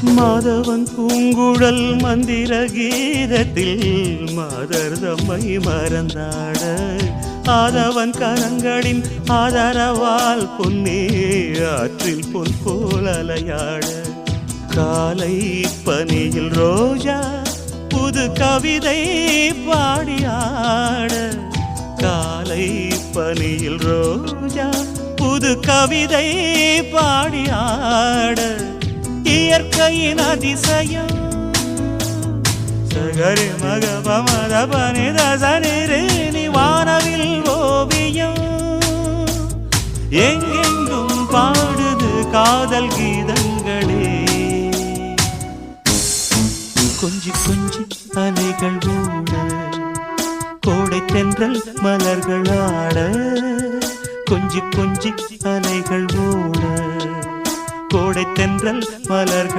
மாதவன் பூங்குழல் மந்திர கீதத்தில் மாதர் தம்மை மறந்தாட ஆதவன் கரங்களின் ஆதரவால் பொன்னே ஆற்றில் பொன் போல் அலையாட காலை பனியில் ரோஜா புது கவிதை பாடியாட காலை பனியில் ரோஜா புது கவிதை பாடியாட இயற்கையின் அதிசயம் சகரி மக பமத பனித சனிரே வானவில் ஓவியம் எங்கெங்கும் பாடுது காதல் கீதங்களே கொஞ்சி கொஞ்சி அலைகள் ஓட கோடை தென்றல் மலர்கள் ஆட கொஞ்சி கொஞ்சி அலைகள் ஓட கோடை தென்றல் மலர்கள்